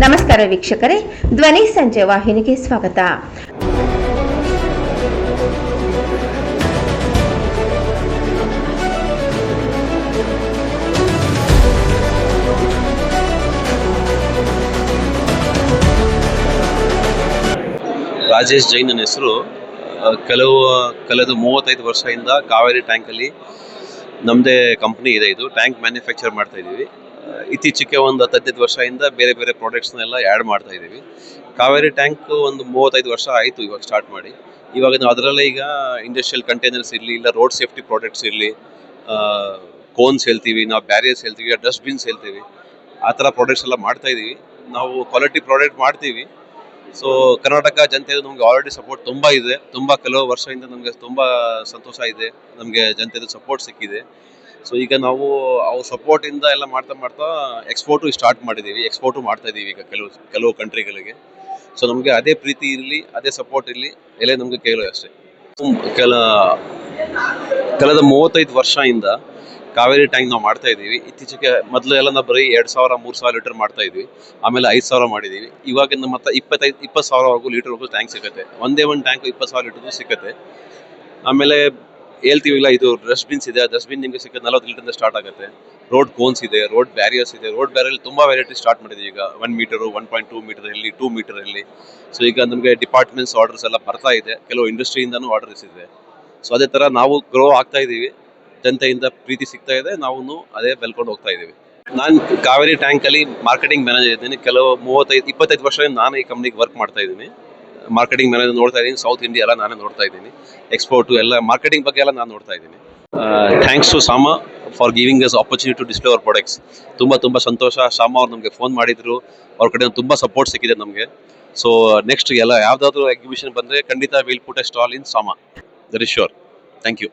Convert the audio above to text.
ನಮಸ್ಕಾರ ವೀಕ್ಷಕರೇ, ಧ್ವನಿ ಸಂಜೆ ವಾಹಿನಿಗೆ ಸ್ವಾಗತ. ರಾಜೇಶ್ ಜೈನ್ ನನ್ನ ಹೆಸರು. ಕಳೆದ 35 ವರ್ಷದಿಂದ ಕಾವೇರಿ ಟ್ಯಾಂಕಲ್ಲಿ ನಮ್ಮದೇ ಕಂಪ್ನಿ ಇದೆ. ಇದು ಟ್ಯಾಂಕ್ ಮ್ಯಾನುಫ್ಯಾಕ್ಚರ್ ಮಾಡ್ತಾ ಇದ್ದೀವಿ. ಇತ್ತೀಚೆಗೆ ಒಂದು 15 ವರ್ಷದಿಂದ ಬೇರೆ ಬೇರೆ ಪ್ರಾಡಕ್ಟ್ಸ್ನೆಲ್ಲ ಆ್ಯಡ್ ಮಾಡ್ತಾ ಇದ್ದೀವಿ. ಕಾವೇರಿ ಟ್ಯಾಂಕ್ ಒಂದು 35 ವರ್ಷ ಆಯಿತು ಇವಾಗ ಸ್ಟಾರ್ಟ್ ಮಾಡಿ. ಇವಾಗ ನಾವು ಅದರಲ್ಲೇ ಈಗ ಇಂಡಸ್ಟ್ರಿಯಲ್ ಕಂಟೈನರ್ಸ್ ಇರಲಿ, ಇಲ್ಲ ರೋಡ್ ಸೇಫ್ಟಿ ಪ್ರಾಡಕ್ಟ್ಸ್ ಇರಲಿ, ಕೋನ್ಸ್ ಹೇಳ್ತೀವಿ, ನಾವು ಬ್ಯಾರಿಯರ್ಸ್ ಹೇಳ್ತೀವಿ, ಡಸ್ಟ್ಬಿನ್ಸ್ ಹೇಳ್ತೀವಿ, ಆ ಥರ ಪ್ರಾಡಕ್ಟ್ಸ್ ಎಲ್ಲ ಮಾಡ್ತಾ ಇದ್ದೀವಿ. ನಾವು ಕ್ವಾಲಿಟಿ ಪ್ರಾಡಕ್ಟ್ ಮಾಡ್ತೀವಿ. ಸೊ ಕರ್ನಾಟಕ ಜನತೆಗೆ ನಮಗೆ ಆಲ್ರೆಡಿ ಸಪೋರ್ಟ್ ತುಂಬ ಇದೆ. ಕೆಲವು ವರ್ಷದಿಂದ ನಮಗೆ ತುಂಬ ಸಂತೋಷ ಇದೆ, ನಮಗೆ ಜನತೆದು ಸಪೋರ್ಟ್ ಸಿಕ್ಕಿದೆ. ಸೊ ಈಗ ನಾವು ಅವ್ರ ಸಪೋರ್ಟಿಂದ ಎಲ್ಲ ಮಾಡ್ತಾ ಎಕ್ಸ್ಪೋರ್ಟು ಸ್ಟಾರ್ಟ್ ಮಾಡಿದ್ದೀವಿ. ಎಕ್ಸ್ಪೋರ್ಟು ಮಾಡ್ತಾ ಇದ್ದೀವಿ ಈಗ ಕೆಲವು ಕಂಟ್ರಿಗಳಿಗೆ. ಸೊ ನಮಗೆ ಅದೇ ಪ್ರೀತಿ ಇರಲಿ, ಅದೇ ಸಪೋರ್ಟ್ ಇರಲಿ, ಎಲ್ಲೇ ನಮಗೆ ಕೇಳೋ ಅಷ್ಟೇ. ಕಳೆದ 35 ವರ್ಷದಿಂದ ಕಾವೇರಿ ಟ್ಯಾಂಕ್ ನಾವು ಮಾಡ್ತಾ ಇದ್ದೀವಿ. ಇತ್ತೀಚೆಗೆ ಮೊದಲು ಎಲ್ಲ ನಾವು ಬರೀ 2,000-3,000 ಲೀಟರ್ ಮಾಡ್ತಾ ಇದ್ವಿ. ಆಮೇಲೆ 5,000 ಮಾಡಿದ್ದೀವಿ. ಇವಾಗ ನಮ್ಮ ಹತ್ರ 20,000 ಲೀಟರ್ವರೆಗೂ ಟ್ಯಾಂಕ್ ಸಿಗುತ್ತೆ. ಒಂದೇ ಒಂದು ಟ್ಯಾಂಕ್ 20,000 ಲೀಟರ್ ಸಿಗುತ್ತೆ. ಆಮೇಲೆ ಹೇಳ್ತೀವಿ, ಇಲ್ಲ ಇದು ಡಸ್ಟ್ಬಿನ್ಸ್ ಇದೆ, ಡಸ್ಟ್ಬಿನ್ ನಿಮಗೆ ಸಿಕ್ಕ 40 ಲೀಟರ್ನ ಸ್ಟಾರ್ಟ್ ಆಗುತ್ತೆ. ರೋಡ್ ಕೋನ್ಸ್ ಇದೆ, ರೋಡ್ ಬ್ಯಾರಿಯರ್ಸ್ ಇದೆ. ರೋಡ್ ಬ್ಯಾರಿಯರ್ ತುಂಬ ವೆರೈಟಿ ಸ್ಟಾರ್ಟ್ ಮಾಡಿದ್ದೀವಿ. ಈಗ 1 ಮೀಟರು, 1.2 ಮೀಟರಲ್ಲಿ, 2 ಮೀಟರಲ್ಲಿ. ಸೊ ಈಗ ನಮಗೆ ಡಿಪಾರ್ಟ್ಮೆಂಟ್ಸ್ ಆರ್ಡರ್ಸ್ ಎಲ್ಲ ಬರ್ತಾ ಇದೆ. ಕೆಲವು ಇಂಡಸ್ಟ್ರಿಯಿಂದನೂ ಆರ್ಡರ್ಸ್ ಇದೆ. ಸೊ ಅದೇ ಥರ ನಾವು ಗ್ರೋ ಆಗ್ತಾ ಇದ್ದೀವಿ. ಜನತೆಯಿಂದ ಪ್ರೀತಿ ಸಿಗ್ತಾ ಇದೆ, ನಾವು ಅದೇ ಬೆಳ್ಕೊಂಡು ಹೋಗ್ತಾ ಇದ್ದೀವಿ. ನಾನು ಕಾವೇರಿ ಟ್ಯಾಂಕಲ್ಲಿ ಮಾರ್ಕೆಟಿಂಗ್ ಮ್ಯಾನೇಜರ್ ಇದ್ದೀನಿ. 25 ವರ್ಷದಿಂದ ನಾನು ಈ ಕಂಪ್ನಿಗೆ ವರ್ಕ್ ಮಾಡ್ತಾ ಇದ್ದೀನಿ. ಮಾರ್ಕೆಟಿಂಗ್ ಮ್ಯಾನೇಜರ್ ನೋಡ್ತಾ ಇದ್ದೀನಿ. ಸೌತ್ ಇಂಡಿಯಾ ಎಲ್ಲ ನಾನೇ ನೋಡ್ತಾ ಇದ್ದೀನಿ. ಎಕ್ಸ್ಪೋರ್ಟು ಎಲ್ಲ ಮಾರ್ಕೆಟಿಂಗ್ ಬಗ್ಗೆ ಎಲ್ಲ ನಾನು ನೋಡ್ತಾ ಇದ್ದೀನಿ. Thanks to Sama for giving us opportunity to display our products. ತುಂಬ ಸಂತೋಷ. ಶಾಮಾ ಅವ್ರು ನಮಗೆ ಫೋನ್ ಮಾಡಿದ್ರು, ಅವ್ರ ಕಡೆ ತುಂಬ ಸಪೋರ್ಟ್ ಸಿಕ್ಕಿದೆ ನಮಗೆ. ಸೊ ನೆಕ್ಸ್ಟ್ ಎಲ್ಲ ಯಾವುದಾದ್ರೂ ಎಕ್ಸಿಬಿಷನ್ ಬಂದರೆ ಖಂಡಿತ will put a stall in Sama, that is sure. Thank you.